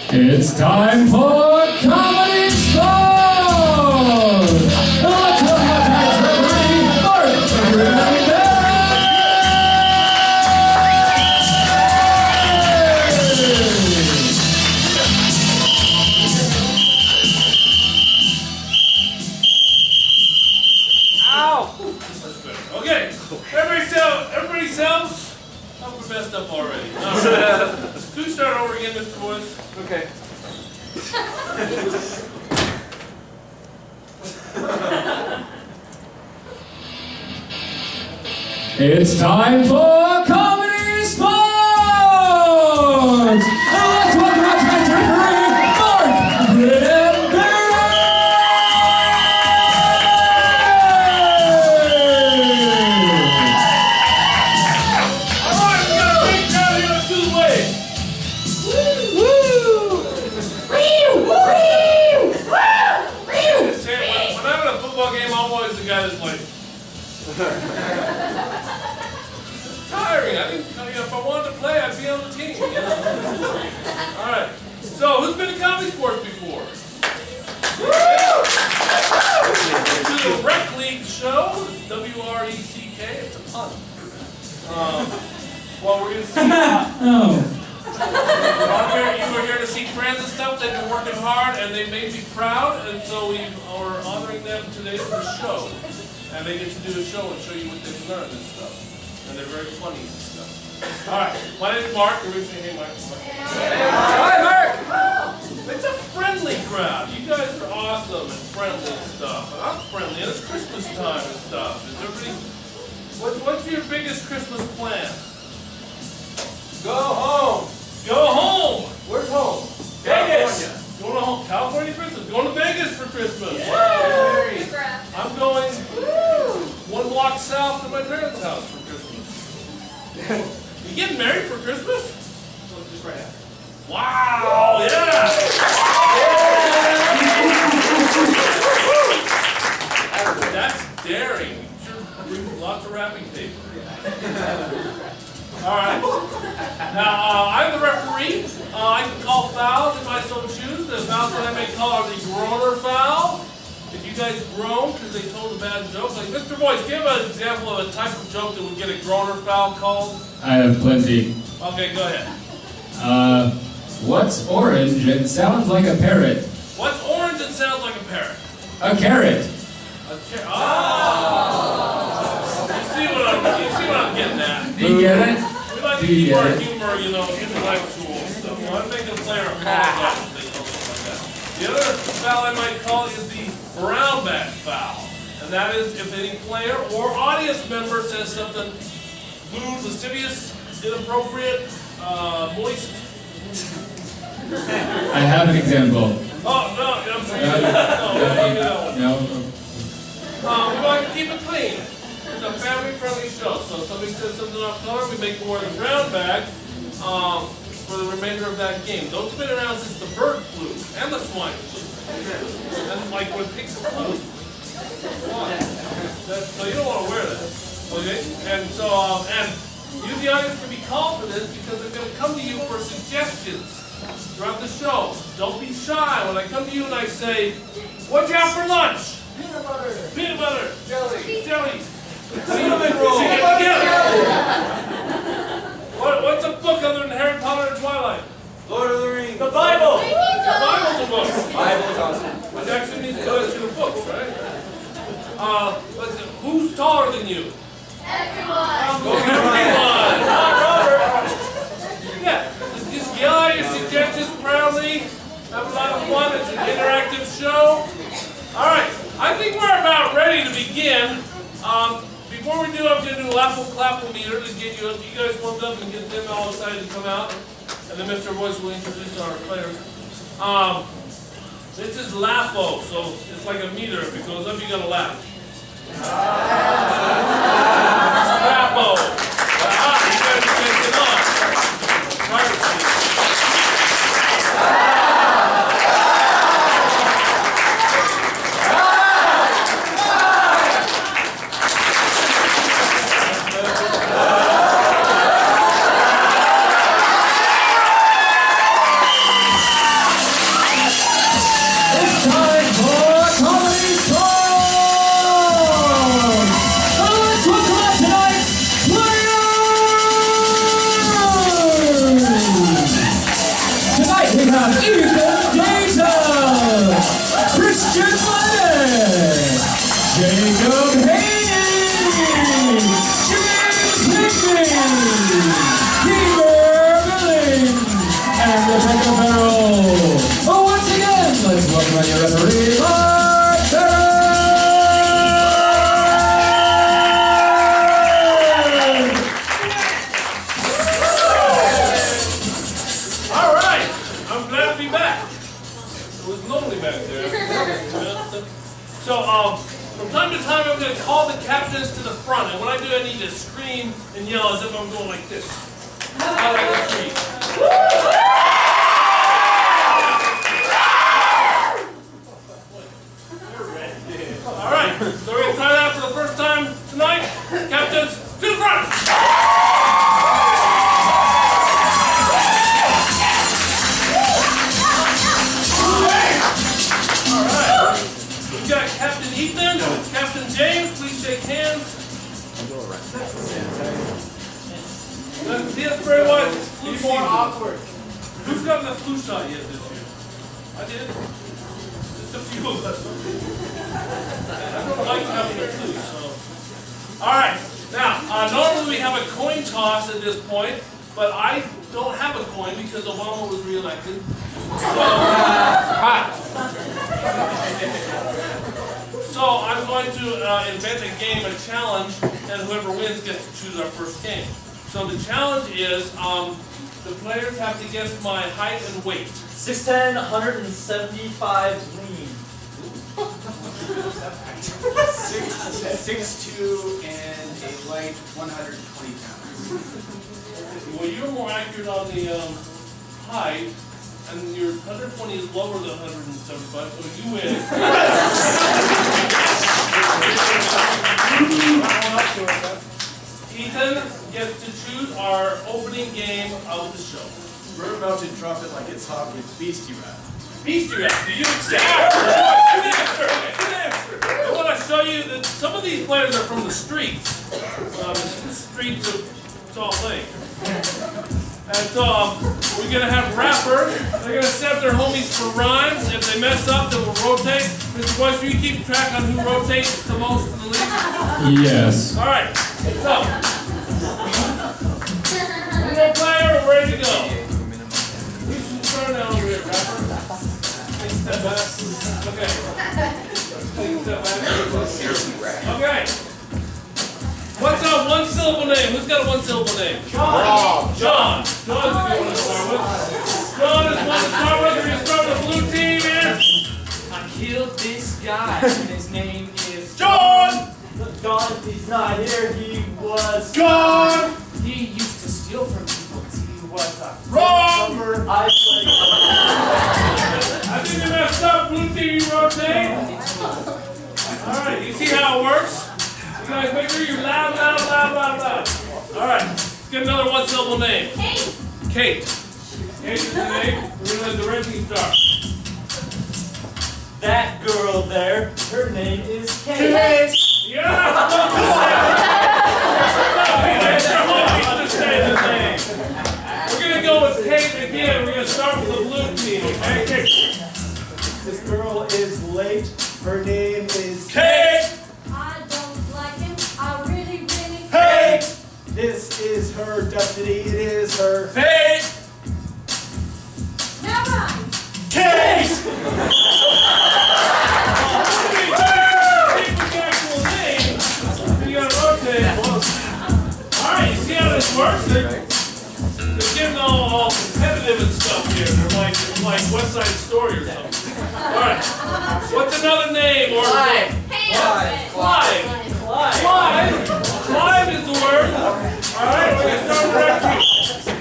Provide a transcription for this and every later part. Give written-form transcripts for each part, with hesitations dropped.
It's time for Comedy Sports! Let's welcome tonight's referee, Mark. Ow! That's good. Okay, everybody sounds messed up already. Could you start over again, Mr. Boyce? Okay. It's time for Comedy Sports! Let's welcome tonight's referee, Mark. It's tiring. I think if I wanted to play, I'd be on the team. You know? All right. So, who's been to Comedysportz before? To the Rec League show, W-R-E-C-K. It's a pun. Well, we're going to see. You were here to see friends and stuff. They've been working hard, and they made me proud, and so we are honoring them today for the show. And they get to do a show and show you what they've learned and stuff. And they're very funny and stuff. All right, my name's Mark. Everybody say, hey, Mark. Hi, Mark! It's a friendly crowd. You guys are awesome and friendly and stuff. And I'm friendly, and it's Christmas time and stuff. Is everybody? What's your biggest Christmas plan? Go home. Go home. Where's home? Vegas. Going to home. California Christmas. Going to Vegas for Christmas. Yeah. I'm going 1 block south to my parents' house for Christmas. You getting married for Christmas? Just right after. Wow! Yeah! That's daring. Sure, bring lots of wrapping tape. All right. Now, I'm the referee. I can call fouls if I so choose. The fouls that I may call are the groaner foul. If you guys groan because they told a bad joke, like Mr. Boyce, give an example of a type of joke that would get a groaner foul called. I have plenty. Okay, go ahead. What's orange and sounds like a parrot? What's orange and sounds like a parrot? A carrot. A carrot. Oh! You see what I'm getting at? Do you get it? We like to keep our humor, intellectual and stuff. So I'm making a player apologize if they call something like that. The other foul I might call is the brown bag foul. And that is if any player or audience member says something lewd, lascivious, inappropriate, moist. I have an example. Oh, no, I'm sorry. No. We like to keep it clean. It's a family-friendly show, so if somebody says something off color, we make more than brown bag for the remainder of that game. Those have been around since the bird flu and the swine flu. And like when pigs flew. So you don't want to wear that. Okay? And so, and you, the audience, can be called for this because they're going to come to you for suggestions throughout the show. Don't be shy. When I come to you and I say, what'd you have for lunch? Peanut butter. Peanut butter. Jelly. Jelly. Cinnamon roll. What's a book other than Harry Potter and Twilight? Lord of the Rings. The Bible. The Bible's a book. Bible's awesome. Which actually means collection of books, right? Let's see. Who's taller than you? Everyone. Everyone. Robert. Yeah. Just yell out your suggestions proudly. Have a lot of fun. It's an interactive show. All right. I think we're about ready to begin. Before we do, I'm going to do a laugh-o-clap-o meter to get you guys warmed up and get them all excited to come out. And then Mr. Boyce will introduce our players. This is laugh-o, so it's like a meter. If it goes up, you got to laugh. Clap-o. You guys are making on. Private speech. scream and yell as if I'm going like this. Out like a tree. All right, so we're going to try that for the first time tonight. Captains, to the front! All right, we've got Captain Ethan, Captain James, please shake hands. Let's see us very well. Be more awkward. Who's gotten the flu shot yet this year? I did. Just a few of us. I don't like having the flu, so. All right. Now, normally we have a coin toss at this point, but I don't have a coin because Obama was reelected. So I'm going to invent a game, a challenge, and whoever wins gets to choose our first game. So the challenge is the players have to guess my height and weight. 6'10", 175 lean. 6'2", and a light 120 pounds. Well, you're more accurate on the height, and your 120 is lower than 175, so you win. Ethan gets to choose our opening game of the show. We're about to drop it like it's hot with Beastie Rap. Beastie Rap, do you accept? Good answer, good answer. I want to show you that some of these players are from the streets. The streets of Salt Lake. And so we're going to have rappers. They're going to set their homies for rhymes. If they mess up, then we'll rotate. Mr. Boyce, will you keep track on who rotates the most in the league? Yes. All right. So, one more player, we're ready to go. Turn down over here, rapper. Take a step back. Okay. Take a step back. Okay. What's a one-syllable name? Who's got a one-syllable name? John. John. John's a good one to start with. John is one to start with. We're going to start with the blue team here. I killed this guy, and his name is John. John. He's not here. He was John. He used to steal from people. He was a Wrong. I I think you messed up. Blue team, you rotate. All right. You see how it works? You guys make sure you're loud. All right. Let's get another one-syllable name. Kate. Kate. Kate is the name. We're going to let the ranking start. that girl there. Her name is Kate. Yeah! We're going to go with Kate again. We're going to start with the blue team, okay? Kate. This girl is late. Her name is Kate! I don't like him. I really Kate! This is her destiny. It is her Kate! Never mind. Kate! Alright, you see how this works? They're getting all competitive and stuff here. They're like West Side Story or something. Alright. What's another name? Or Clive. Clive. Clive is the word. Alright, we're going to start directly.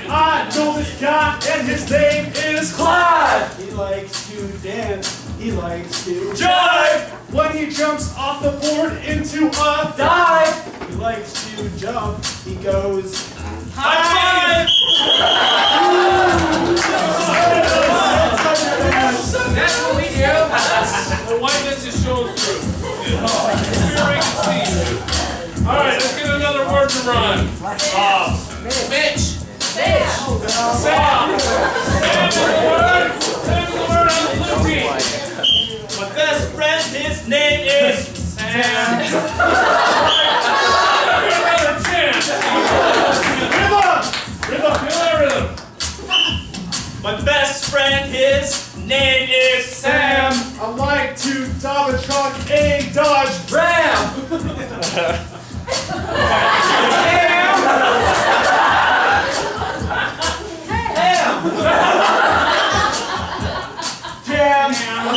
I know this guy, and his name is Clive. He likes to dance. He likes to Jive! when he jumps off the board into a Dive. He likes to jump. He goes. High five! That's what we do. The whiteness is showing through. Alright, let's get another word to rhyme. Mitch. Sam! Sam is the word. Sam is the word on the blue team. My best friend, his name is Sam. Another chance. Rhythm. My best friend, his name is Sam. I like to drive a truck, a Dodge Ram. Jam. I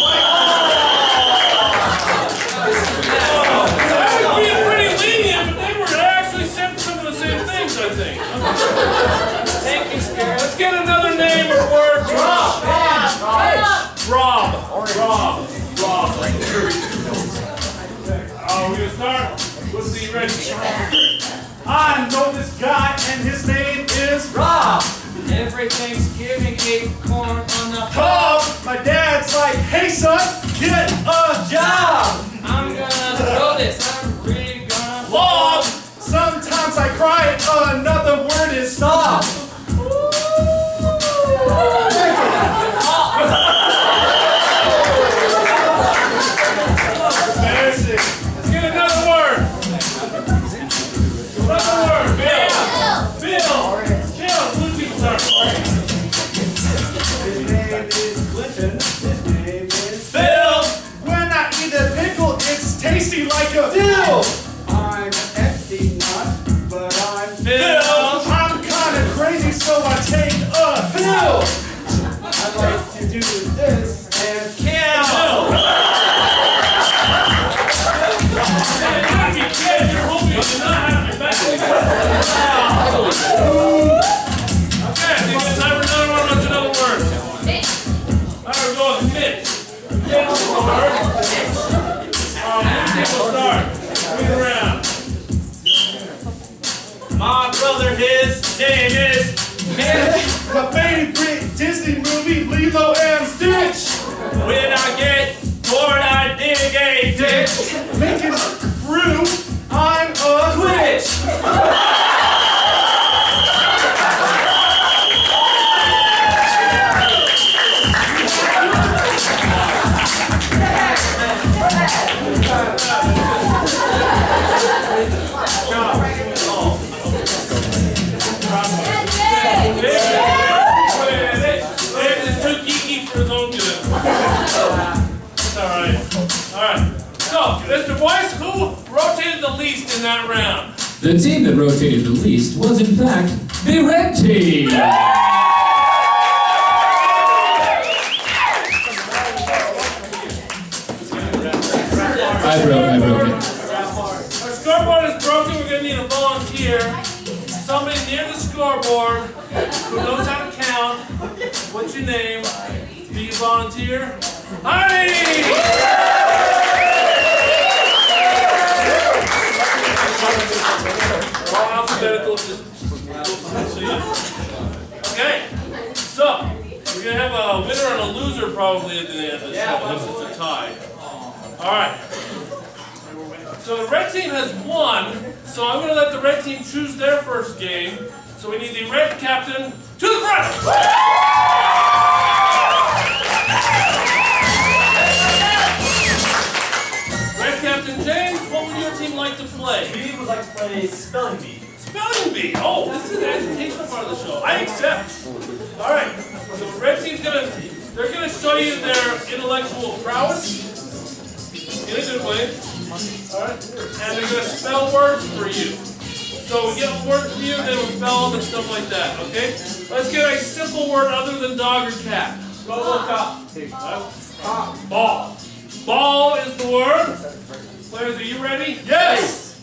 was being pretty lenient, but they were actually saying some of the same Be ready. I know this guy and his name is Rob. Every Thanksgiving, acorn on the Cobb. My dad's like, hey son, get a job. I'm gonna throw this. I'm really gonna Log. Sometimes I cry. Another word is sob. Embarrassing. Let's get another word. Another word. Bill. Bill. Who's he start? His name is Clinton. His name is Bill. When I eat a pickle, it's tasty like a Bill. I'm empty nut, but I'm Bill. I'm kinda crazy, so I take a pill. I like to do this and Kill. Man, you gotta be kidding. You're hoping you do not have your back. Okay, I think it's time for another one. What's another word? All right, we're going with Mitch. Mitch is the word. Mitch will start. Moving around. My brother, his name is Mitch. my favorite Disney movie, Lilo and Stitch. When I get bored, I dig a ditch. Making through, I'm a Twitch. David is too geeky for his own good. It's alright. Alright. So, Mr. Boyce, who rotated the least in that round? The team that rotated the least was, in fact, the red team. I broke it. Our scoreboard is broken. We're going to need a volunteer. Somebody near the scoreboard who knows how to count. What's your name? Be a volunteer. Honey! All alphabetical. Okay. So, we're going to have a winner and a loser probably at the end of the show. Unless it's a tie. All right. So the red team has won, so I'm going to let the red team choose their first game. So we need the red captain to the front! Red Captain James, what would your team like to play? We would like to play Spelling Bee. Spelling Bee! Oh, this is the educational part of the show. I accept. All right, so the red team's they're going to show you their intellectual prowess in a good way. Alright? And they're going to spell words for you. So we get words from you, then we'll spell them and stuff like that, okay? Let's get a simple word other than dog or cat. Go look up. Ball. Ball is the word. Players, are you ready? yes.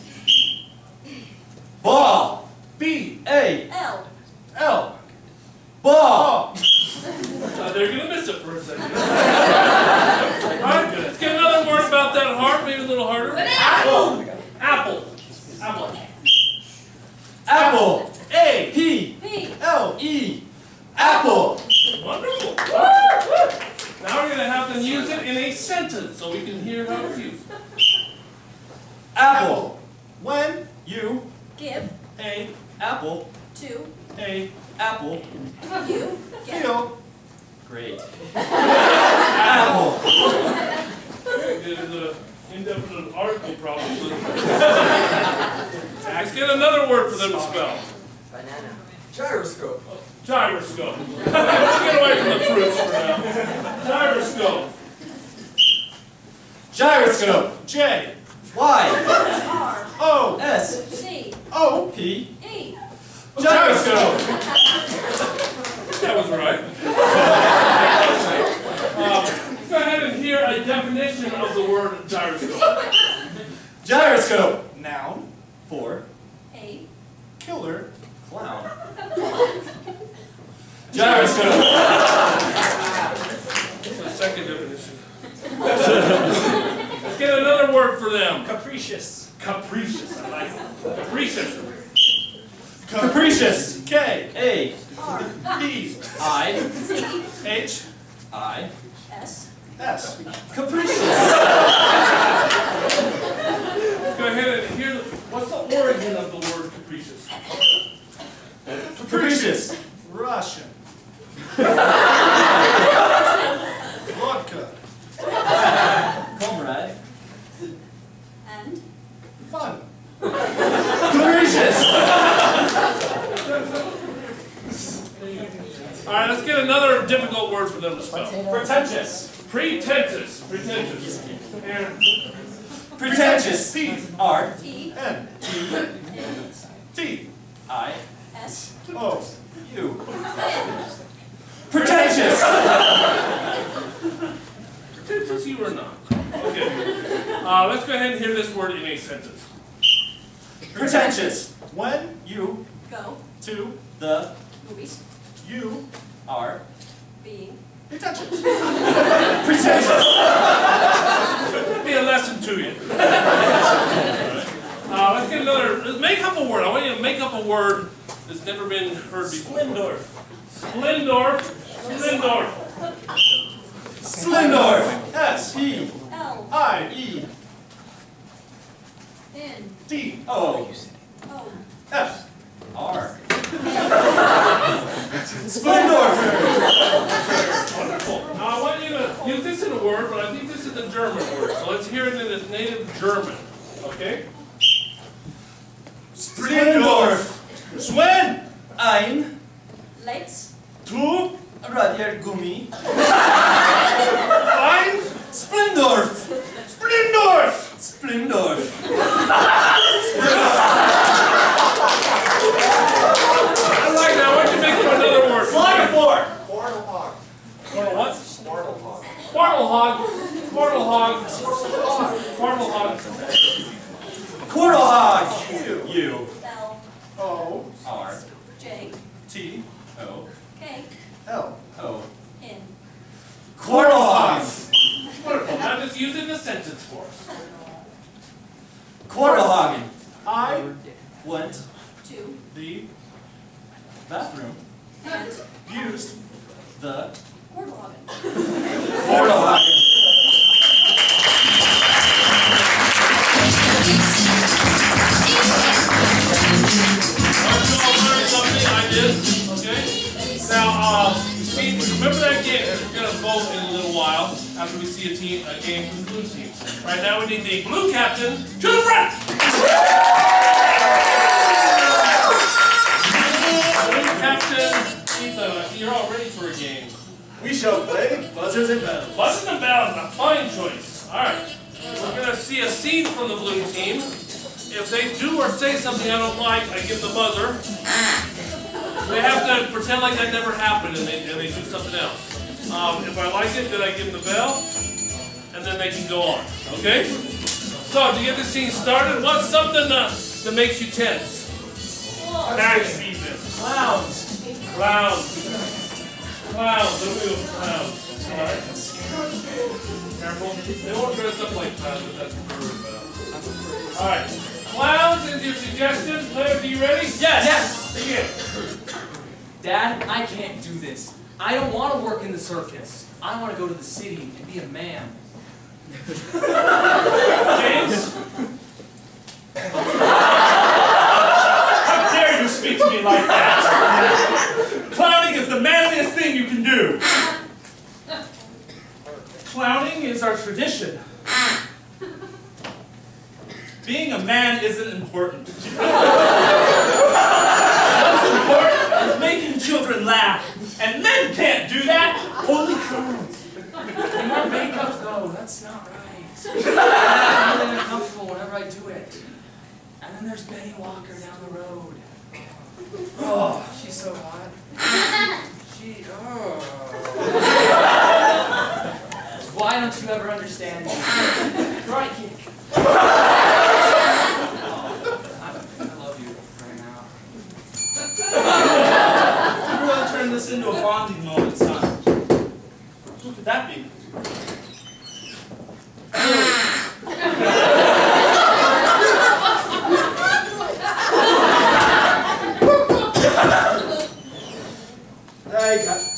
Ball. B-A-L. L. Ball. They're going to miss it for a second. Alright, let's get another word about that heart, maybe a little harder. Apple. Apple. Apple. Apple. A. P. P. L-E. Apple. Wonderful. Now we're going to have them use it in a sentence so we can hear how it's used. Apple. When you Give. A. Apple. To. A. Apple. You. Get. feel Great. Apple. There's an indefinite article probably. Let's get another word for them to spell. banana. Gyroscope. Gyroscope. We'll get away from the fruits for now. Gyroscope. Gyroscope. J. Y. R. O. S. C. O. P. E. Gyroscope. That was right. Go ahead and hear a definition of the word gyroscope. Gyroscope. Noun. For A. Killer. clown. Gyroscope. That's the second definition. Let's get another word for them. Capricious. Capricious. I like it. Capricious. Capricious. K. A. P. I. C. H. I. S. S. Capricious. Let's go ahead and hear, what's the origin of the word capricious? Capricious. Russian. Vodka. Comrade. And. Fun. Capricious. All right, let's get another difficult word for them to spell. Pretentious. Pretentious. Pretentious. And Pretentious. P. R. T. N. N. T. I. S. O. U. N. Pretentious. pretentious you or not? Okay. Let's go ahead and hear this word in a sentence. Pretentious. When You. Go. to The. Movies. you Are. Being. pretentious. Pretentious. That'd be a lesson to you. Let's get another. Make up a word. I want you to make up a word that's never been heard before. Splendor. Splendor. Splendor. Splendor. S. E. L. I. E. N. D. O. O. F. R. Splendor. Wonderful. Now I want you to use this in a word, but I think this is a German word. So let's hear it in its native German. Okay? Splendor. Swen. Ein. Legs. Tu. Radiergummi. Ein. Splendor. Splendor. Splendor. I like that. I want you to make up another word. Slaughterboard. Portal hog. What? Portal hog. Quartal hog. Quartal hog. Quartal hog. Quartal hog. U. L. O. R. J. T. O. K. L. O. N. Quartal hog. Wonderful. Now just use it in a sentence for us. Quartalhagen. I. Went. To. The. Bathroom. And. Used. The. Portalagen. Quartalhagen. Something I did. Okay? Now, see, remember that game? We're going to vote in a little while after we see a game from the blue team. Right now, we need the blue captain to the front. Blue captain, Ethan, you're all ready for a game. We shall play buzzers and bells. Buzzers and bells, a fine choice. All right. We're going to see a scene from the blue team. If they do or say something I don't like, I give the buzzer. They have to pretend like that never happened and they do something else. If I like it, then I give them the bell, and then they can go on. Okay? So, to get this scene started, what's something that makes you tense? Nice defense. Clowns. Clowns. Clowns. What do we do with clowns? Alright. Careful. They won't dress up like clowns, but that's what we're worried about. Alright. Clowns is your suggestion. Players, are you ready? Yes. Begin. Dad, I can't do this. I don't want to work in the circus. I want to go to the city and be a man. James? How dare you speak to me like that? Clowning is the manliest thing you can do. Clowning is our tradition. Being a man isn't important. What's important is making children laugh. And men can't do that. Only clowns. And my makeup, though, that's not right. I'm really uncomfortable whenever I do it. And then there's Betty Walker down the road. Oh, she's so hot. Why don't you ever understand me? Right kick. I love you right now. You really turned this into a bonding moment, son. Who could that be?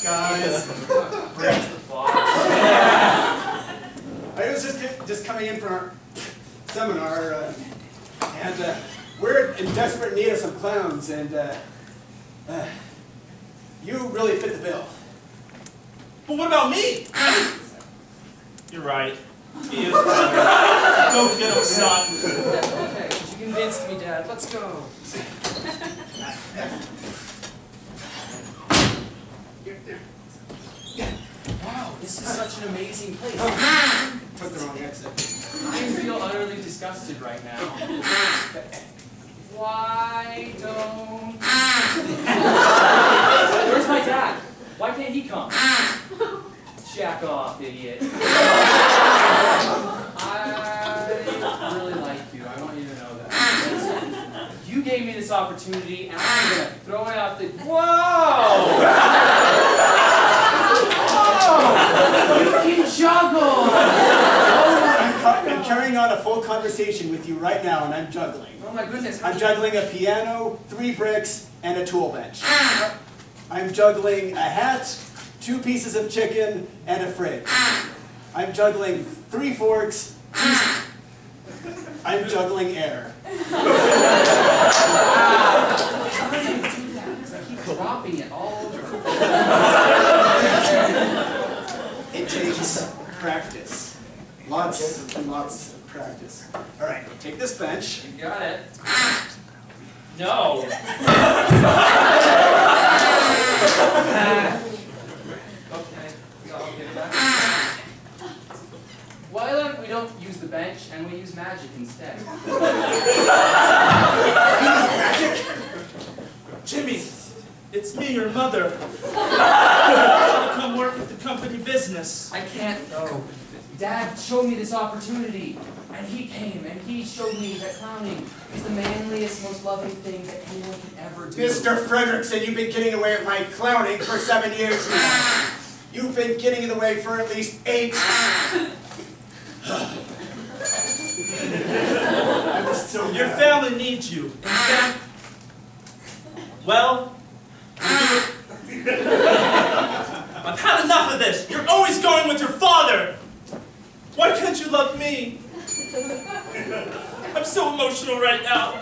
guys. Breaks the boss. I was just coming in from our seminar, and we're in desperate need of some clowns, and you really fit the bill. But what about me? You're right. He is right. Go get him, son. Okay, you convinced me, Dad. Let's go. Wow, this is such an amazing place. Took the wrong exit. I feel utterly disgusted right now. Why don't... Where's my dad? Why can't he come? Jack off, idiot. I really like you. I want you to know that. You gave me this opportunity, and I'm going to throw it out the... Whoa! Whoa! You can juggle! I'm carrying on a full conversation with you right now, and I'm juggling. Oh my goodness. I'm juggling a piano, 3 bricks, and a tool bench. I'm juggling a hat, 2 pieces of chicken, and a fridge. I'm juggling 3 forks. I'm juggling air. How do you do that? Because I keep dropping it all over. It takes practice. Lots and lots of practice. All right, take this bench. You got it. No. Okay, I'll give it back. Why don't we don't use the bench and we use magic instead? Magic? Jimmy, it's me, your mother. Come work at the company business. I can't go. Dad showed me this opportunity, and he came, and he showed me that clowning is the manliest, most loving thing that anyone can ever do. Mr. Frederickson, you've been getting away with my clowning for 7 years now. You've been getting in the way for at least 8. I was so Your mad. family needs you. Well, I've had enough of this. You're always going with your father. Why can't you love me? I'm so emotional right now.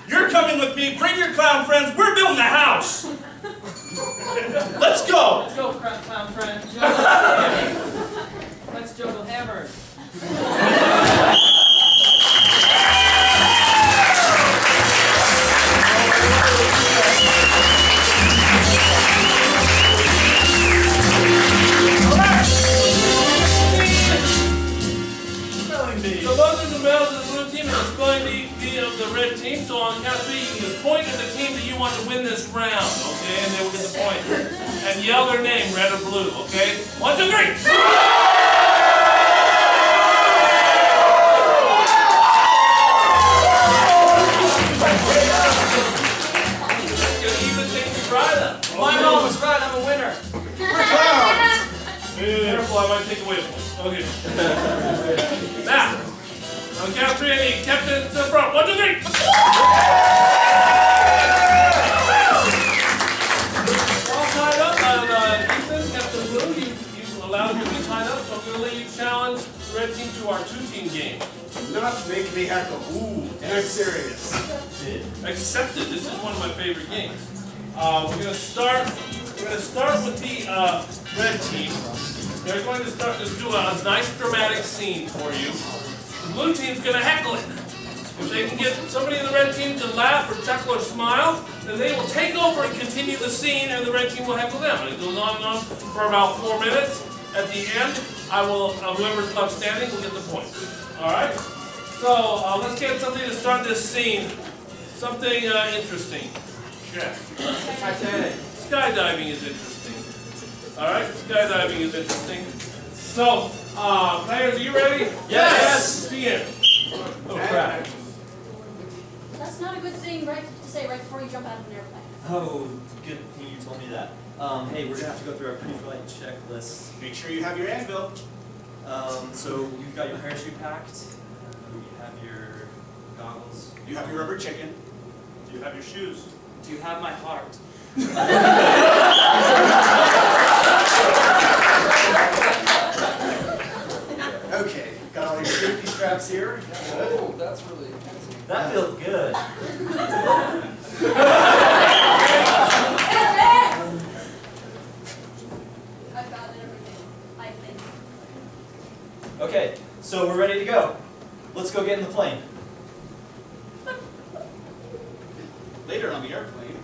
You're coming with me. Bring your clown friends. We're building a house. Let's go. Let's go, clown friend. Let's juggle hammers. So both of the males of the blue team and spelling bee of the red team. So on count of 3, you can point at the team that you want to win this round, okay? And they will get the point. And yell their name, red or blue, okay? 1, 2, 3. My mom was right, I'm a winner. Careful, I might take away a point. Okay. Now, on count of 3, I need Captain to the front. 1, 2, 3. All tied up. Ethan, Captain Blue, you allowed me to be tied up, so I'm going to let you challenge the red team to our 2-team game. Not make me heckle. Ooh, and I'm serious. Accepted. This is one of my favorite games. We're going to start with the red team. They're going to do a nice dramatic scene for you. The blue team's going to heckle it. If they can get somebody in the red team to laugh or chuckle or smile, then they will take over and continue the scene, and the red team will heckle them. And it goes on and on for about 4 minutes. At the end, whoever's left standing will get the point. All right? So let's get something to start this scene. Something interesting. Check. Titanic. Skydiving is interesting. All right, skydiving is interesting. So, players, are you ready? Yes. Begin. Oh crap. That's not a good thing to say right before you jump out of an airplane. Oh, good thing you told me that. Hey, we're gonna have to go through our pre-flight checklist. Make sure you have your anvil. So you've got your parachute packed. You have your Do you have your rubber chicken? Do you have your shoes? Do you have my heart? Okay, got all your safety straps here. Good. Oh, that's really That feels good. I've got everything, I think. Okay, so we're ready to go. Let's go get in the plane. Later on the airplane.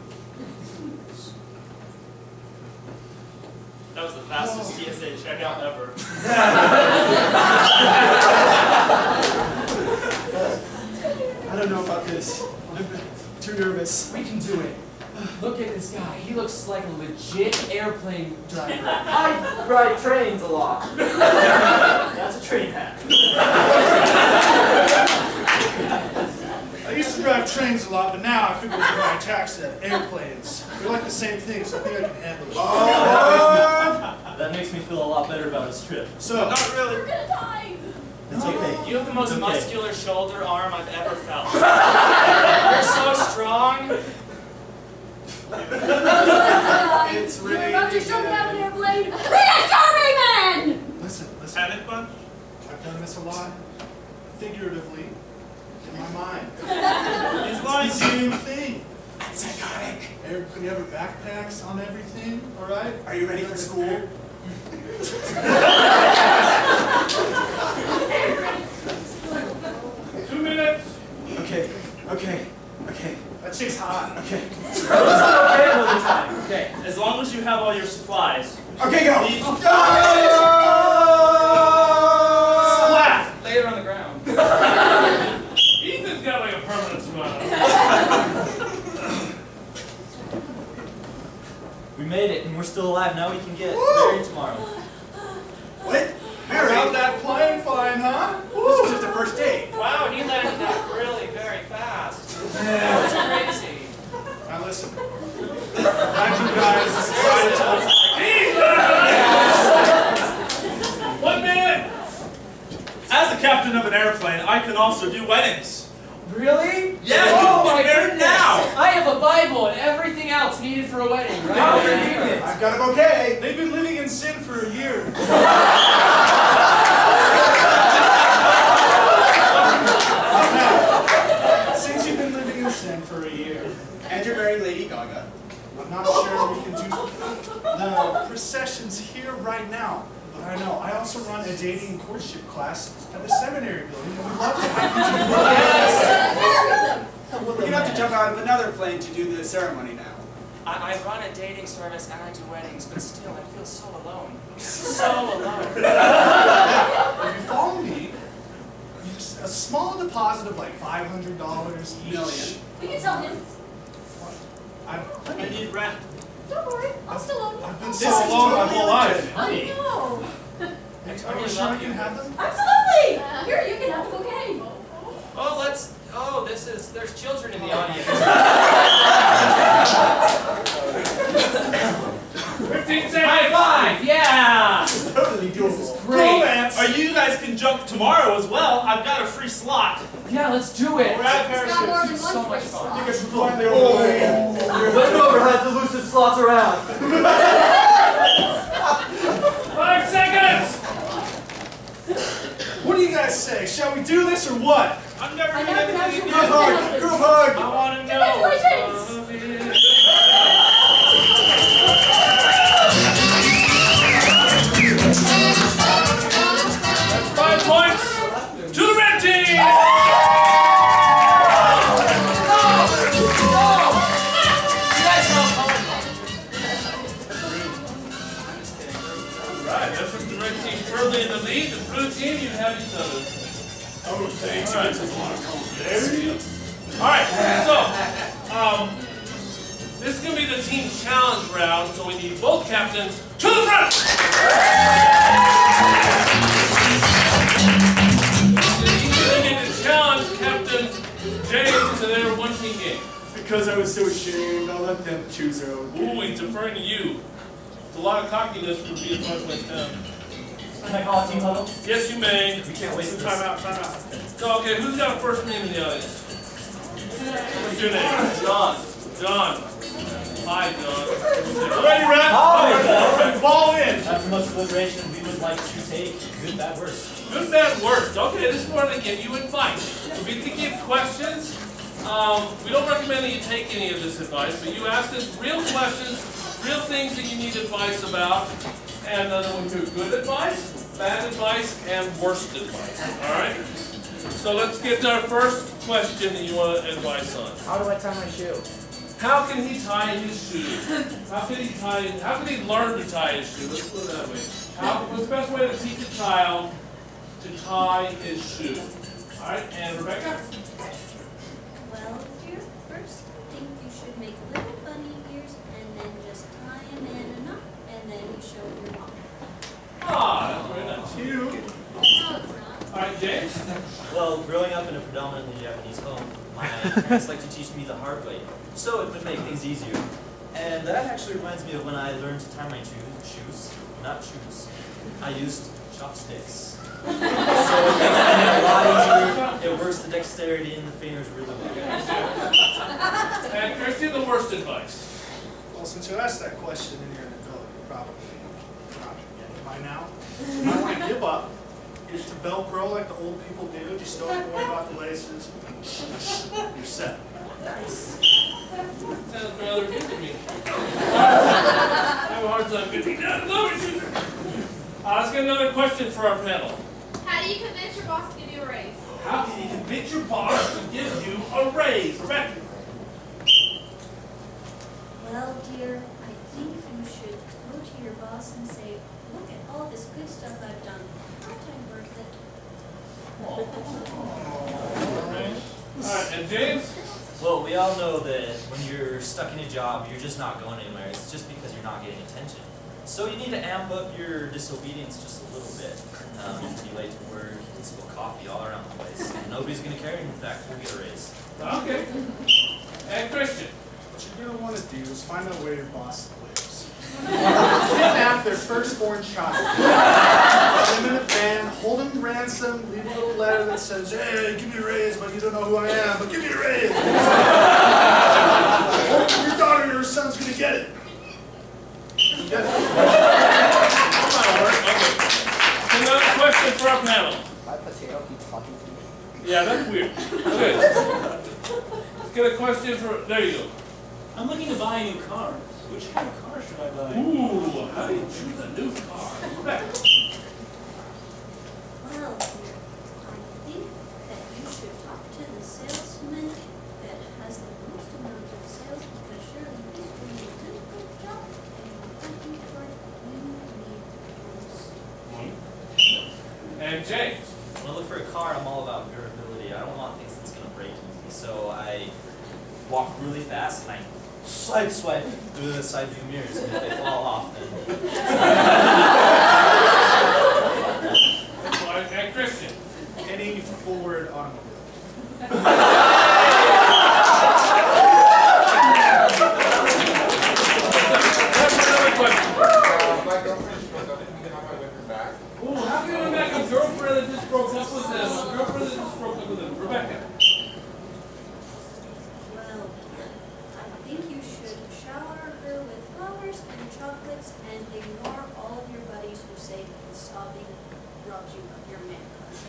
That was the fastest TSA checkout ever. I don't know about this. I'm too nervous. We can do it. Look at this guy. He looks like a legit airplane driver. I ride trains a lot. That's a train hack. I used to drive trains a lot, but now I figure with my tax at airplanes. They're like the same thing, so I think I can handle it. That makes me feel a lot better about this trip. So, Not really. We're gonna die! It's okay. You have the most It's okay. muscular shoulder arm I've ever felt. You're so strong. It's You're really about to jump out of an good. airplane. Reassuring man! listen. Panic bunch? I've done this a lot, figuratively, in my mind. These It's the lines. same thing. Psychotic. You have backpacks on everything, all right? Are you ready for school? 2 minutes. Okay. That chick's hot. Okay. It's okay another time. Okay. As long as you have all your supplies. Okay, go. Splat! Lay it on the ground. Ethan's got like a permanent smile. We made it, and we're still alive. Now we can get married tomorrow. What? How'd Mary? that plane flying, huh? This is just a first date. Wow, he landed that really very fast. That was crazy. Now listen. Glad you guys decided to... 1 minute. As a captain of an airplane, I can also do weddings. Really? Yeah, Oh you my can get married goodness. now. I have a Bible and everything else needed for a wedding, right? How convenient. I've got a bouquet. They've been living in sin for a year. Now, since you've been living in sin for a year, And you're marrying Lady Gaga. I'm not sure we can do the processions here right now. But I know, I also run a dating and courtship class at the seminary building, and we'd love to have you do We're gonna have to jump out of another plane to do the ceremony now. I run a dating service and I do weddings, but still I feel so alone. So alone. If you follow me, a small deposit of like $500 each. Million. We can tell him. I need rent. Don't worry, I'll still own you. I've been This so is alone my totally whole life. legit. I know. I Are you totally sure I love can you. have them? Absolutely! Here, you can have the bouquet. There's children in the audience. 15 High seconds. five, yeah! Totally doable. Great. Romance! Or you guys can jump tomorrow as well. I've got a free slot. Yeah, let's do it. We're out of It's got more parachutes. than So one much free fun. slot. You guys can finally overlay. Wendover has the loosest slots around. 5 seconds. What do you guys say? Shall we do this or what? I've never I been never been out able to to a Group hug. Group hug. I want to know. Congratulations! some of it. That's 5 points to the red team. Right, that puts the red team firmly in the lead. The blue team, you have each other. Oh, thanks. All right, so this is going to be the team challenge round, so we need both captains to the front. You need to challenge Captain James to their one-team game. Because I was so ashamed, I'll let them choose their own. Ooh, he's deferring to you. It's a lot of cockiness for being much like them. Can I call a team huddle? Yes, you may. We can't waste this. Time out. So, okay, who's got a first name in the audience? What's your name? John. John. Hi, John. Ready, Rep? Hi. Ball in. After much deliberation, we would like to take good, bad words. Good, bad words. Okay, this is where they get you advice. We'll be thinking of questions. We don't recommend that you take any of this advice, but you ask us real questions, real things that you need advice about, and then we'll do good advice, bad advice, and worst advice. All right? So let's get to our first question that you want advice on. How do I tie my shoe? How can he tie his shoe? How can he learn to tie his shoe? Let's put it that way. What's the best way to teach a child to tie his shoe? All right, and Rebecca? Well, dear, first I think you should make little bunny ears and then just tie them in a knot and then you show your mom. Ah, that's very nice. No, it's not. All right, James? Well, growing up in a predominantly Japanese home, my parents like to teach me the hard way, so it would make things easier. And that actually reminds me of when I learned to tie my shoes, not shoes. I used chopsticks. So it makes things a lot easier. It works the dexterity in the fingers really well. And Christian, the worst advice. Well, since you asked that question and you're an adult, you're probably not getting it by now. So I want to give up. Get to Velcro like the old people do. Just don't worry about the laces. You're set. Nice. Sounds rather good to me. I have a hard time getting that. Let's get another question for our panel. How do you convince your boss to give you a raise? How can you convince your boss to give you a raise? Rebecca? Well, dear, I think you should go to your boss and say, look at all this good stuff I've done. Aren't I worth it? All right, and James? Well, we all know that when you're stuck in a job, you're just not going anywhere. It's just because you're not getting attention. So you need to amp up your disobedience just a little bit. You can be late to work, you can spill coffee all around the place. Nobody's going to care, and in fact, you'll get a raise. Okay. And Christian? What you're going to want to do is find out where your boss lives. Kidnap their firstborn child. Put him in a van, hold him ransom, leave a little letter that says, hey, give me a raise, but you don't know who I am, but give me a raise. Your daughter or your son's going to get it. Get it. Another question for our panel. My potato keeps talking to me. Yeah, that's weird. Okay. Let's get a question for, there you go. I'm looking to buy a new car. Which kind of car should I buy? Ooh, how do you choose a new car? Rebecca? Well, dear, I think that you should talk to the salesman that has the most amount of sales because surely he's doing a really good job and you're looking for you need most. And James? When I look for a car, I'm all about durability. I don't want things that's going to break easy. So I walk really fast and I swipe through the side view mirrors, and if they fall off, then... And Christian? Any forward automobile. My girlfriend just broke up with me. Can I have my winter back? Ooh, how can I make a girlfriend that just broke up with him? A girlfriend that just broke up with him. Rebecca? Well, I think you should shower her with flowers and chocolates and ignore all of your buddies who say that sobbing robs you of your man crush.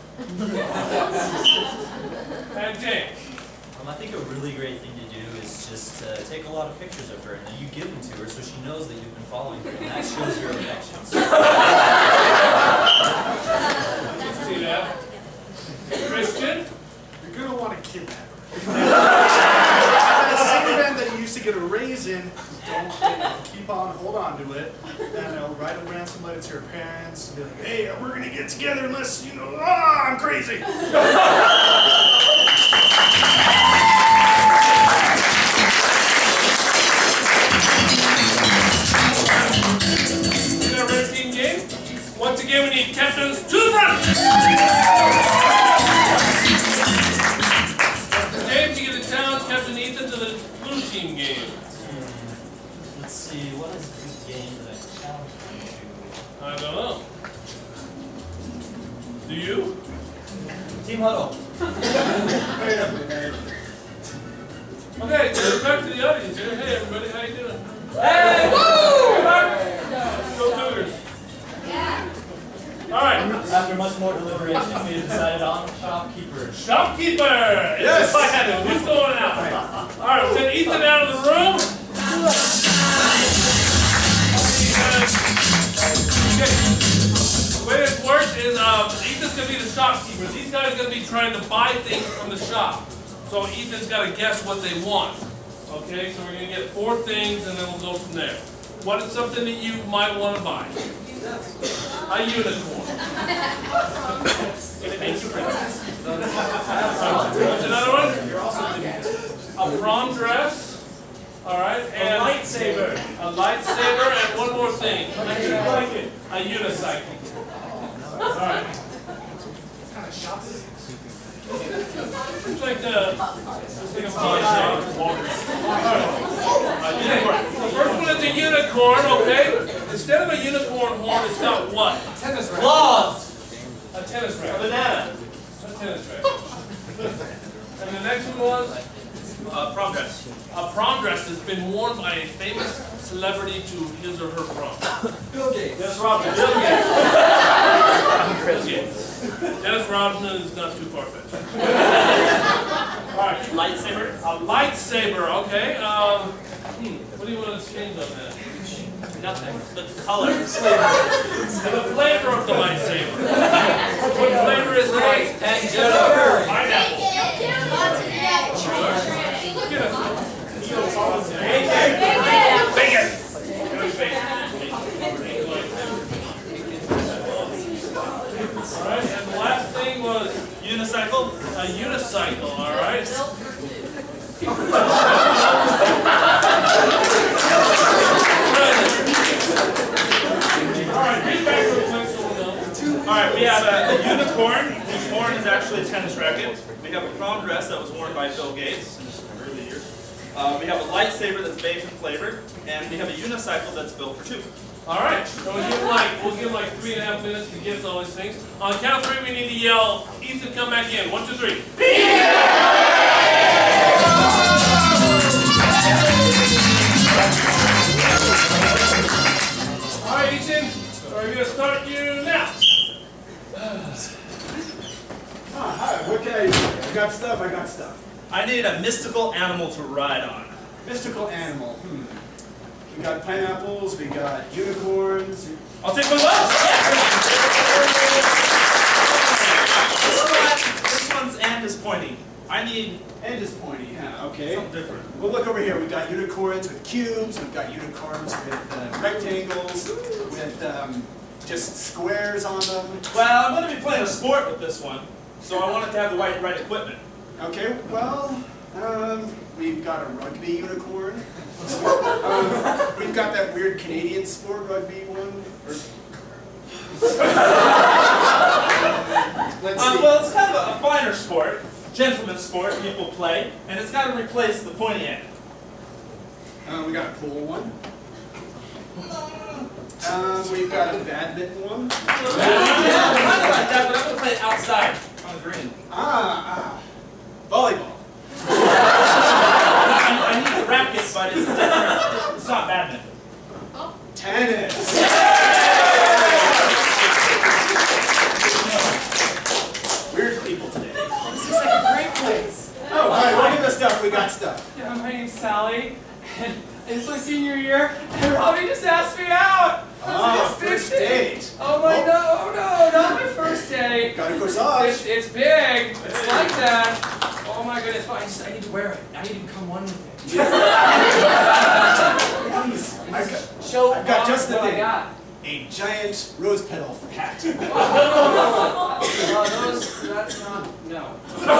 And James? I think a really great thing to do is just take a lot of pictures of her and then you give them to her so she knows that you've been following her and that shows your affections. That's how See we that? got together. Christian? You're going to want to kidnap her. That same event that you used to get a raise in, don't keep on, hold on to it, and write a ransom letter to your parents, and be like, hey, we're going to get together unless, you know, I'm crazy. In our red team game, once again we need captains to the front! James, you get a challenge, Captain Ethan, to the blue team game. Let's see, what is a good game that I challenge you to? I don't know. Do you? Team huddle. shopkeeper. Yes. Who's going out? All right, send Ethan out of the room. Okay. The way this works is Ethan's going to be the shopkeeper. These guys are going to be trying to buy things from the shop. So Ethan's got to guess what they want. Okay, so we're going to get 4 things and then we'll go from there. What is something that you might want to buy? A unicorn. What's another one? A prom dress. All right, and A lightsaber. A lightsaber, and one more thing. A unicycle. All right. It's like the unicorn. The first one is a unicorn, okay? Instead of a unicorn horn, it's got what? Tennis racket. Claws. A tennis A racket. banana. A tennis racket. And the next one was Prom dress. a prom dress that's been worn by a famous celebrity to his or her prom. Bill Gates. Dennis Rodman. Bill Gates. Dennis Rodman is not too far-fetched. All right. Lightsaber. A lightsaber, okay. What do you want to change on that? Nothing. The color. The flavor of the lightsaber. What flavor is the lightsaber? Pineapple. Get us. Bacon. Alright, and the last thing was Unicycle. a unicycle, alright? Alright, read back real quick so we'll know. Alright, we have a unicorn, whose horn is actually a tennis racket. We have a prom dress that was worn by Bill Gates in his early years. We have a lightsaber that's bacon flavored, and we have a unicycle that's built for 2. Alright, so we'll give like 3.5 minutes to get all these things. On the count of 3, we need to yell, Ethan, come back in. 1, 2, 3. Alright, Ethan, we're going to start you now. Hi, what can I do? I got stuff. I need a mystical animal to ride on. Mystical animal. We got pineapples, we got unicorns. I'll take one of those. This one's end is pointy. I need And is pointy, yeah, okay. something different. Well, look over here. We've got unicorns with cubes. We've got unicorns with rectangles, with just squares on them. Well, I'm going to be playing a sport with this one, so I want it to have the right equipment. Okay, well, we've got a rugby unicorn. We've got that weird Canadian sport rugby one. Let's see. Well, it's kind of a finer sport, gentleman's sport, people play, and it's got to replace the pointy end. We got a pool one. We've got a badminton one. Yeah, kind of like that, but I'm going to play it outside on the green. Volleyball. I need a racket, but it's different. It's not badminton. Tennis. Weird people today. This is like a great place. Oh, all right, look at the stuff. We got stuff. Yeah, my name's Sally, and it's my senior year, and Robbie just asked me out. First date. Oh my no, not my first date. Got a corsage. It's big. It's like that. Oh my goodness, I need to wear it. I need to become one with it. I've got just the what I thing. got. A giant rose petal hat. That's not, no. I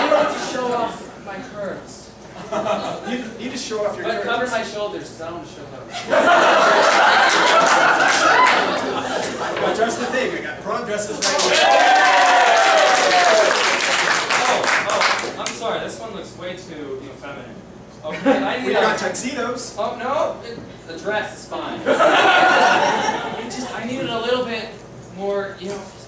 need to show off my curves. You need to show off your But cover curves. my shoulders, because I don't want to show those. I've got just the thing. I got prom dresses right Oh, I'm sorry, this one looks way too, feminine. Okay, I here. need We got tuxedos. Oh, no, the dress is fine. I needed a little bit more,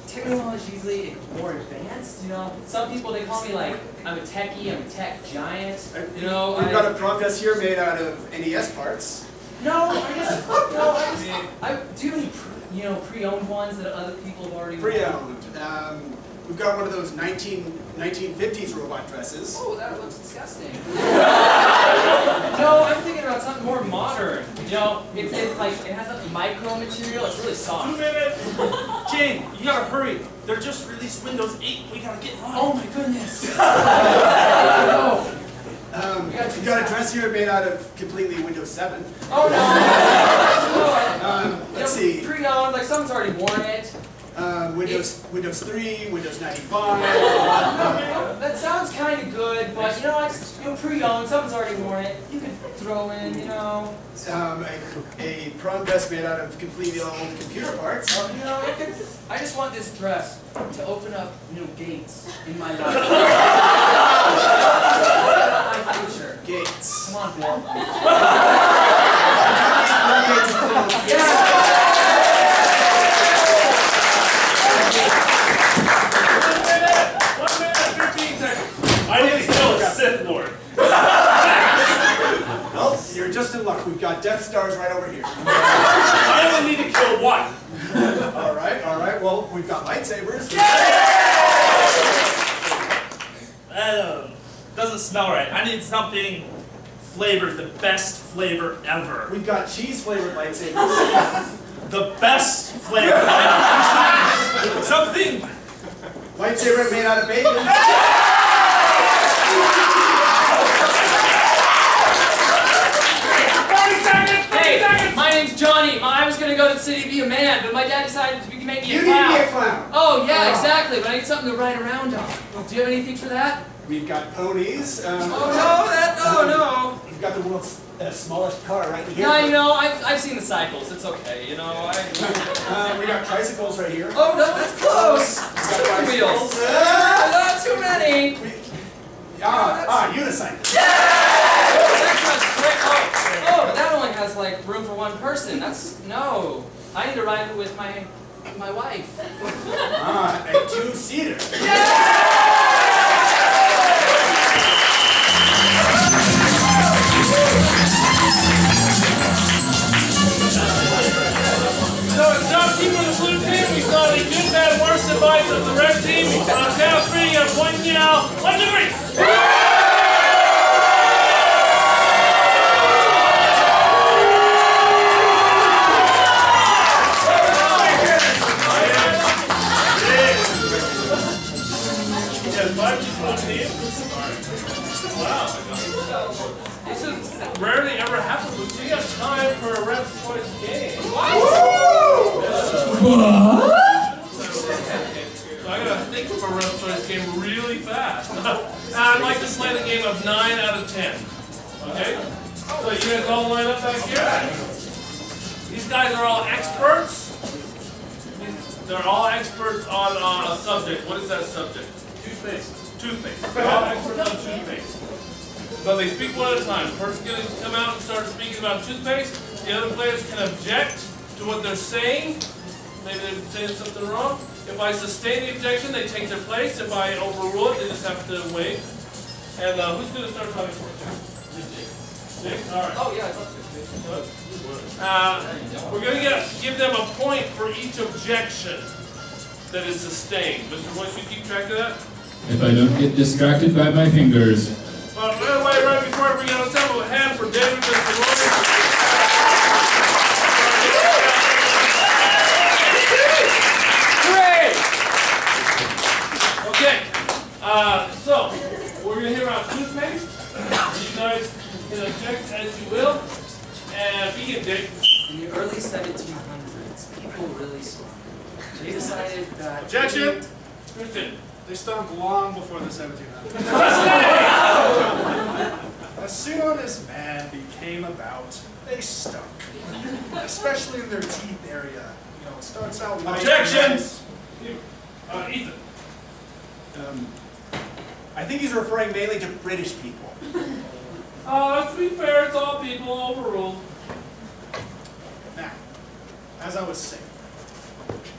technologically more advanced, Some people, they call me like, I'm a techie, I'm a tech giant, We've got a prom dress here made out of NES parts. I do any, pre-owned ones that other people have already worn? Pre-owned. We've got one of those 1950s robot dresses. Oh, that looks disgusting. No, I'm thinking about something more modern. You know, it has a micro material. It's really soft. 2 minutes. Jane, you gotta hurry. They're just released Windows 8. We gotta get on. Oh my goodness. We've got a dress here made out of completely Windows 7. Oh no. Let's see. Pre-owned, like someone's already worn it. Windows 3, Windows 95. That sounds kind of good, but you know, pre-owned, someone's already worn it. You could throw in, you know. A prom dress made out of completely old computer parts. You know, I just want this dress to open up new gates in my life. My future. Gates. Come on, Bill. Yeah. 1 minute, 15 seconds. I need to kill a Sith Lord. Well, you're just in luck. We've got Death Stars right over here. I only need to kill one. All right. Well, we've got lightsabers. Doesn't smell right. I need something flavored, the best flavor ever. We've got cheese-flavored lightsabers. The best flavor ever. Something. Lightsaber made out of bacon. 40 seconds! 30 seconds! My name's Johnny. I was gonna go to the city to be a man, but my dad decided to make me a You clown. need to be a clown. Oh yeah, exactly. But I need something to ride around on. Do you have anything for that? We've got ponies. Oh no! We've got the world's smallest car right here. No, you know, I've seen the cycles. It's okay. You know, We got tricycles right here. Oh no, that's close. Got Wheels. bicycles. Not too many. Unicycles. That sounds great. Oh, but that only has like room for one person. No. I need to ride with my wife. A two-seater. So it's shopkeeper of the blue team. We saw the good, bad, worst advice of the red team. On count of 3, you have 1 yell. 1, 2, 3. Wow. This is rarely ever happens. We have time for a Ref Choice game. What? So I gotta think of a Ref Choice game really fast. I'd like to play the game of 9 out of 10. Okay? So you guys all line up back here. These guys are all experts. They're all experts on a subject. What is that subject? Toothpaste. Toothpaste. They're all experts on toothpaste. So they speak one at a time. The person's going to come out and start speaking about toothpaste. The other players can object to what they're saying. Maybe they're saying something wrong. If I sustain the objection, they take their place. If I overrule it, they just have to wait. And who's going to start talking first? Jake? All right. Oh yeah, I thought so. We're going to give them a point for each objection that is sustained. Mr. Boyce, you keep track of that? If I don't get distracted by my fingers. Well, right before I bring out, let's have a hand for David, Mr. Roy. Great! Okay, so we're going to hear about toothpaste. You guys can object as you will. And begin, Dave. In the early 1700s, people really stunk. They decided that... Objection! Christian. They stunk long before the 1700s. As soon as man became about, they stunk. Especially in their teeth area. You know, it starts out white. Objections! Ethan. I think he's referring mainly to British people. To be fair, it's all people overruled. Now, as I was saying,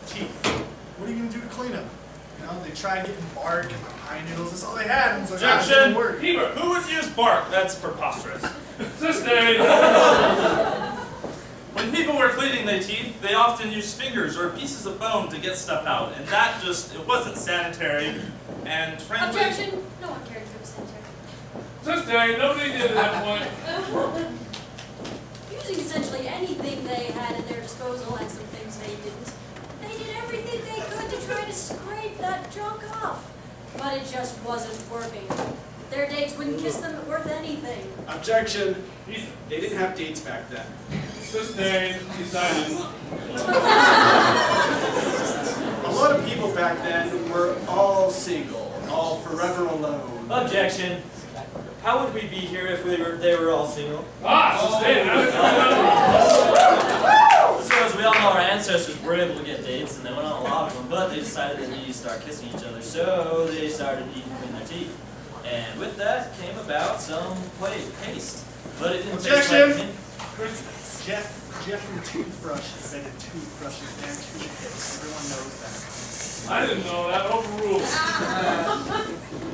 teeth. What are you going to do to clean them? You know, they tried getting bark and pine needles. That's all they had. And it was like, it didn't work. Heber. Who would use bark? That's preposterous. Sustain. When people were cleaning their teeth, they often used fingers or pieces of bone to get stuff out, and that just, it wasn't sanitary, and frankly... Objection! No one cared if it was sanitary. Sister, nobody did at that point. Using essentially anything they had at their disposal and some things they didn't, they did everything they could to try to scrape that junk off. But it just wasn't working. Their dates wouldn't kiss them worth anything. Objection. They didn't have dates back then. Sustained. Decided. A lot of people back then were all single, all forever alone. Objection. How would we be here if they were all single? Sustained. As we all know, our ancestors were able to get dates, and they went on a lot of them, but they decided they needed to start kissing each other, so they started eating between their teeth. And with that came about some paste. But it didn't taste like mint. Jeffrey Toothbrush invented toothbrushes and toothpaste. Everyone knows that. I didn't know that. Overruled.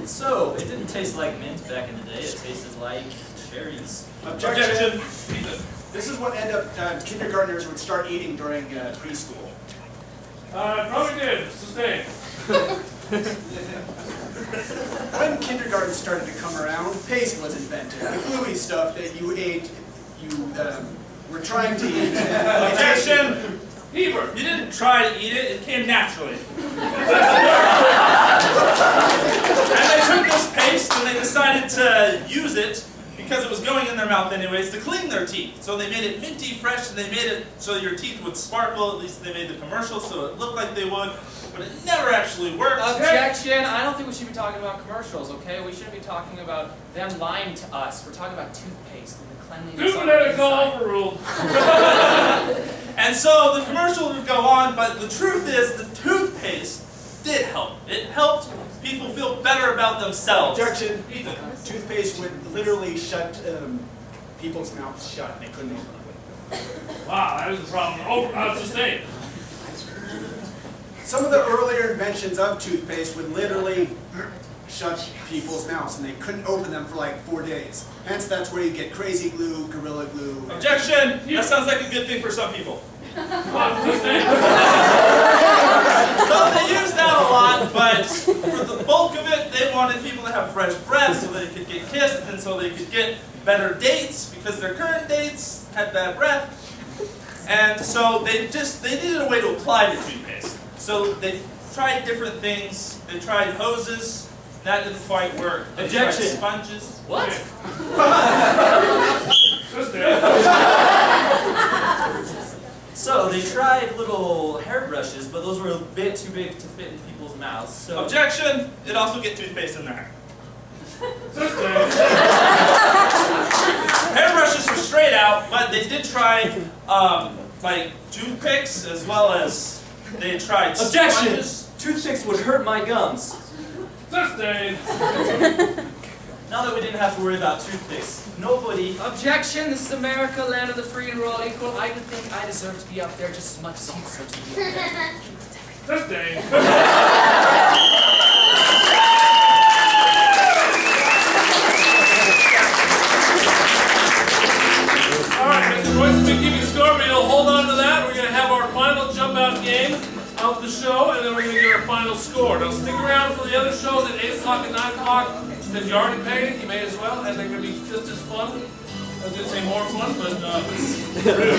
So, it didn't taste like mint back in the day. It tasted like cherries. Objection. This is what kindergartners would start eating during preschool. Probably did. Sustained. When kindergarten started to come around, paste was invented. The gluey stuff that you ate, you were trying to eat. Objection! Heber, you didn't try to eat it, it came naturally. And they took this paste and they decided to use it, because it was going in their mouth anyways, to clean their teeth. So they made it minty fresh, and they made it so your teeth would sparkle. At least they made the commercial so it looked like they would, but it never actually worked. Objection! I don't think we should be talking about commercials, okay? We shouldn't be talking about them lying to us. We're talking about toothpaste and the cleanliness of the inside. Overruled. And so the commercial would go on, but the truth is the toothpaste did help. It helped people feel better about themselves. Objection. Toothpaste would literally shut people's mouths shut, and they couldn't open them. Wow, that is a problem. Sustained. Some of the earlier inventions of toothpaste would literally shut people's mouths, and they couldn't open them for like 4 days. Hence, that's where you get crazy glue, gorilla glue. Objection! That sounds like a good thing for some people. Sustained. So they used that a lot, but for the bulk of it, they wanted people to have fresh breath so they could get kissed and so they could get better dates because their current dates had bad breath. And so they needed a way to apply the toothpaste. So they tried different things. They tried hoses. That didn't quite work. They tried Objection. sponges. What? So they tried little hairbrushes, but those were a bit too big to fit in people's mouths. So Objection! It also get toothpaste in there. Hairbrushes were straight out, but they did try like toothpicks as well as they tried Objection! sponges. Toothpicks would hurt my gums. Sustained. Now that we didn't have to worry about toothpicks, nobody... Objection! This is America, land of the free and we're all equal. I would think I deserve to be up there just as much as he deserves to be up there. Sustained. Alright, Mr. Royce, we keep you score, but you'll hold on to that. We're going to have our final jump out game of the show, and then we're going to get our final score. Now stick around for the other shows at 8 o'clock and 9 o'clock. Since you already paid it, you may as well, and they're going to be just as fun. I was going to say more fun, but really.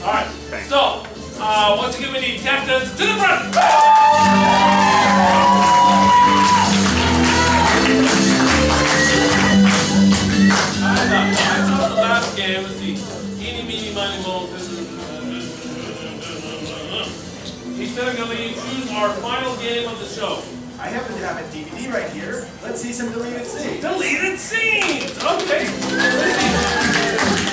Alright, so, once again we need captains to the front! I thought the last game was the eeny, meeny, miny, moe. He's then going to choose our final game of the show. I happen to have a DVD right here. Let's see some deleted scenes. Deleted scenes! Okay.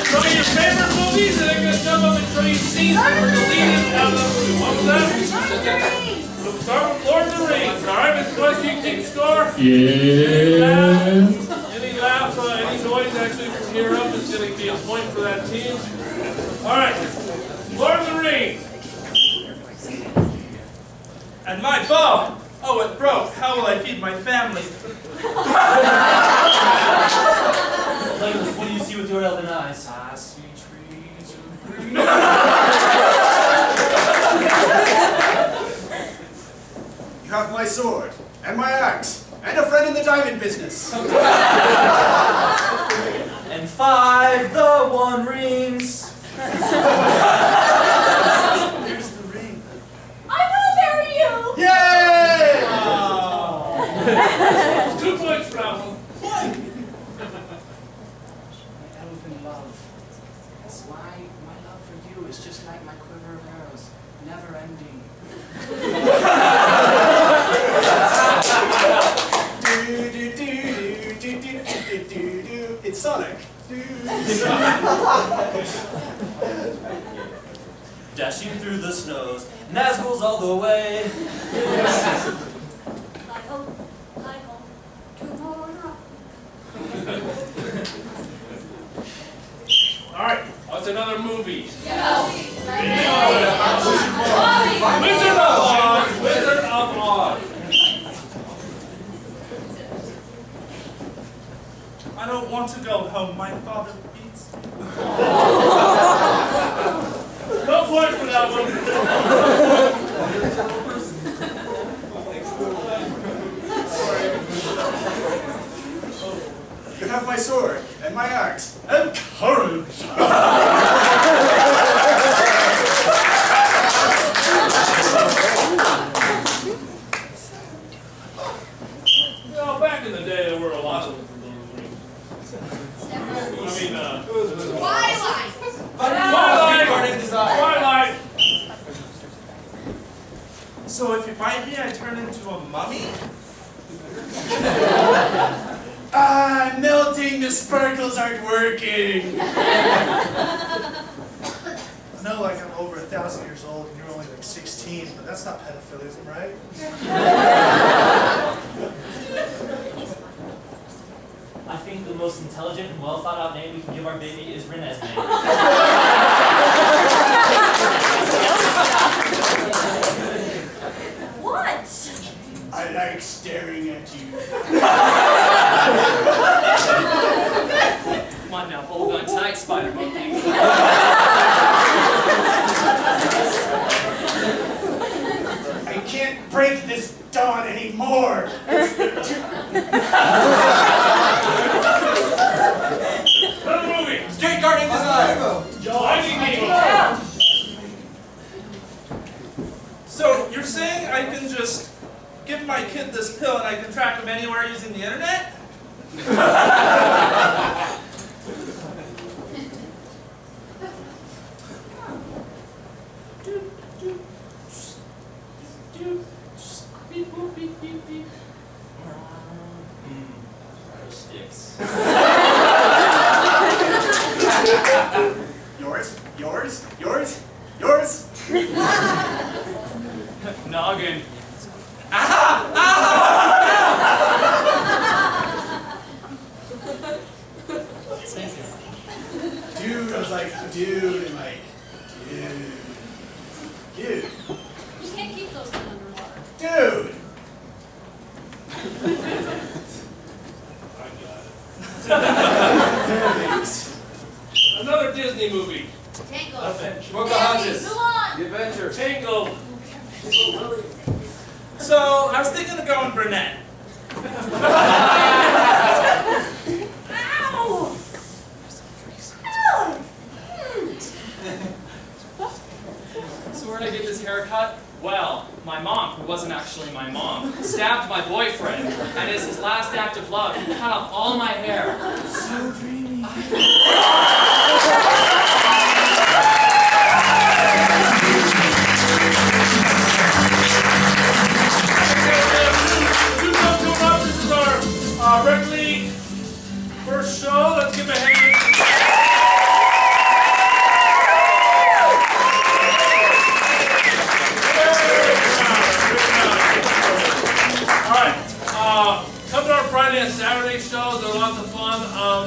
Some of your favorite movies, and they're going to jump up and show you scenes that were deleted out of the movie. What was that? Let's start with Lord of the Rings. Alright, Mr. Boyce, you keep score? Yes. Any laugh, any noise actually from here up is going to be a point for that team. Alright, Lord of the Rings. And my bow! Oh, it broke. How will I feed my family? Leauge, what do you see with your elven eyes? I see sword, and my axe, and a friend in the diamond business. And 5, the 1 rings. Here's the ring. I will marry you! Yay! 2 points for that one. My elven love. That's why my love for you is just like my quiver of arrows, never ending. It's Sonic. Dashing through the snows, Nazgul's all the way. I hope, tomorrow. All right, what's another movie? Wizard of Oz. Wizard of Oz. I don't want to go home. My father beats me. No point for that one. You have my sword, and my axe, and courage. You know, back in the day, there were a lot of Twilight. So if you bite me, I turn into a mummy? Ah, melting, the sparkles aren't working. I know, like, I'm over 1,000 years old and you're only like 16, but that's not pedophilism, right? I think the most intelligent and well thought out name we can give our baby is Renesmee. What? I like staring at you. Come on now, hold on tight, Spider Monkey. I can't break this dawn anymore. Another movie. Street Guarding Design. Lightning Needle. So you're saying I can just give my kid this pill and I can track him anywhere using the internet? Sticks. Yours? Noggin. Dude, I was like, dude, and like, dude. You can't keep those things underwater. Dude! Another Disney movie. Tango. Pocahontas. Move on. The Adventure. Tango. So I was thinking of going brunette. Ow! Ow! So where'd I get this haircut? Well, my mom, who wasn't actually my mom, stabbed my boyfriend, and as his last act of love, he cut off all my hair. So dreamy. This is our Rec League first show. Let's give a hand. Alright, come to our Friday and Saturday shows. They're lots of fun.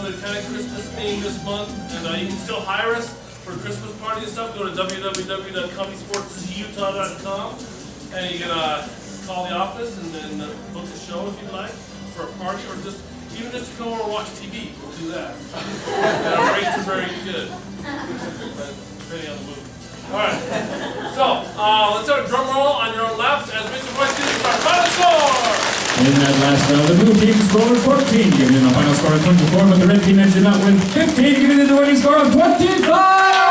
They're kind of Christmas themed this month. And you can still hire us for Christmas party and stuff. Go to www.comedysportzutah.com and you can call the office and then book the show if you'd like for a party or just even just to come over and watch TV. We'll do that. And our rates are very good. Depending on the movie. Alright. So, let's have a drum roll on your own laps as Mr. Voice gives us our final score! In that last round, the blue team scored 14, giving them a final score of 24, but the red team ended up with 15, giving them the winning score of 25!